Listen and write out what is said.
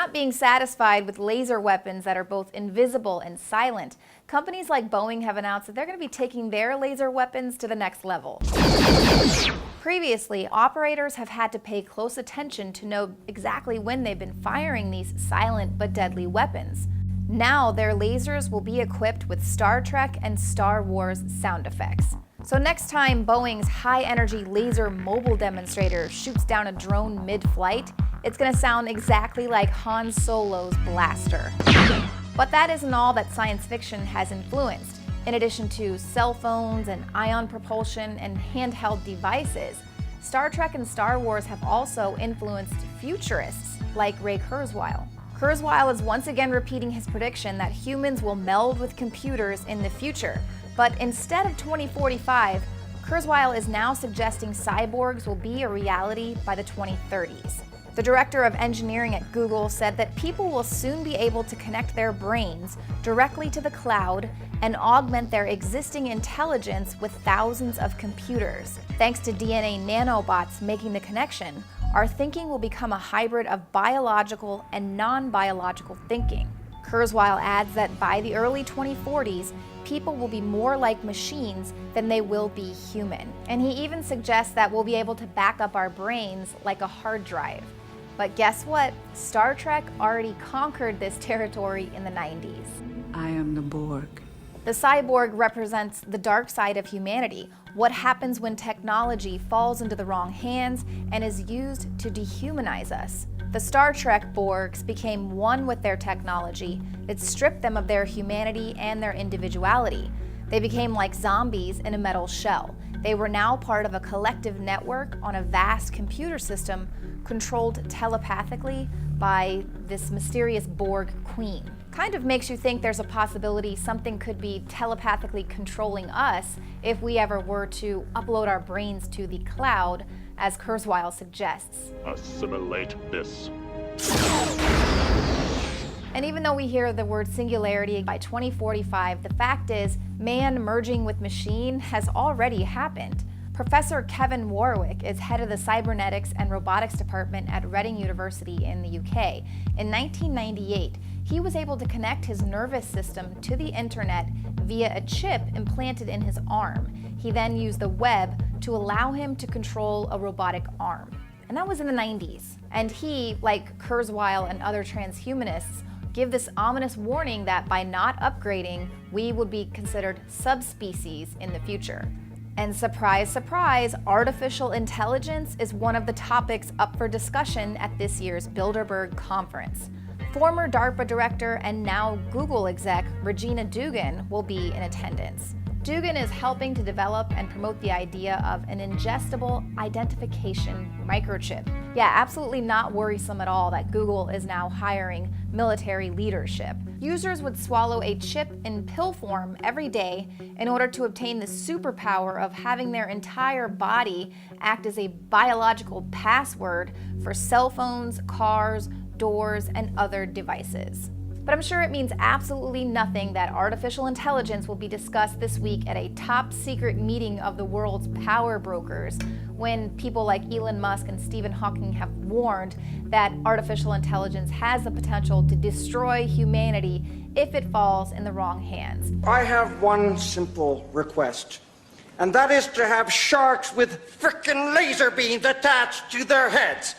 not being satisfied with laser weapons that are both invisible and silent, companies like Boeing have announced that they're going to be taking their laser weapons to the next level. Previously, operators have had to pay close attention to know exactly when they've been firing these silent but deadly weapons. Now their lasers will be equipped with Star Trek and Star Wars sound effects. So next time Boeing's high-energy laser mobile demonstrator shoots down a drone mid-flight, it's going to sound exactly like Han Solo's blaster. But that isn't all that science fiction has influenced. In addition to cell phones and ion propulsion and handheld devices, Star Trek and Star Wars have also influenced futurists like Ray Kurzweil. Kurzweil is once again repeating his prediction that humans will meld with computers in the future. But instead of 2045, Kurzweil is now suggesting cyborgs will be a reality by the 2030s. The director of engineering at Google said that people will soon be able to connect their brains directly to the cloud and augment their existing intelligence with thousands of computers. Thanks to DNA nanobots making the connection, our thinking will become a hybrid of biological and non-biological thinking. Kurzweil adds that by the early 2040s, people will be more like machines than they will be human. And he even suggests that we'll be able to back up our brains like a hard drive. But guess what? Star Trek already conquered this territory in the 90s. I am the Borg. The cyborg represents the dark side of humanity, what happens when technology falls into the wrong hands and is used to dehumanize us. The Star Trek Borgs became one with their technology. It stripped them of their humanity and their individuality. They became like zombies in a metal shell. They were now part of a collective network on a vast computer system controlled telepathically by this mysterious Borg queen. Kind of makes you think there's a possibility something could be telepathically controlling us if we ever were to upload our brains to the cloud, as Kurzweil suggests. Assimilate this. And even though we hear the word singularity by 2045, the fact is, man merging with machine has already happened. Professor Kevin Warwick is head of the Cybernetics and Robotics Department at Reading University in the UK. In 1998, he was able to connect his nervous system to the internet via a chip implanted in his arm. He then used the web to allow him to control a robotic arm. And that was in the 90s. And he, like Kurzweil and other transhumanists, give this ominous warning that by not upgrading, we would be considered subspecies in the future. And surprise, surprise, artificial intelligence is one of the topics up for discussion at this year's Bilderberg conference. Former DARPA director and now Google exec Regina Dugan will be in attendance. Dugan is helping to develop and promote the idea of an ingestible identification microchip. Yeah, absolutely not worrisome at all that Google is now hiring military leadership. Users would swallow a chip in pill form every day in order to obtain the superpower of having their entire body act as a biological password for cell phones, cars, doors, and other devices. But I'm sure it means absolutely nothing that artificial intelligence will be discussed this week at a top secret meeting of the world's power brokers, when people like Elon Musk and Stephen Hawking have warned that artificial intelligence has the potential to destroy humanity if it falls in the wrong hands. I have one simple request, and that is to have sharks with frickin' laser beams attached to their heads.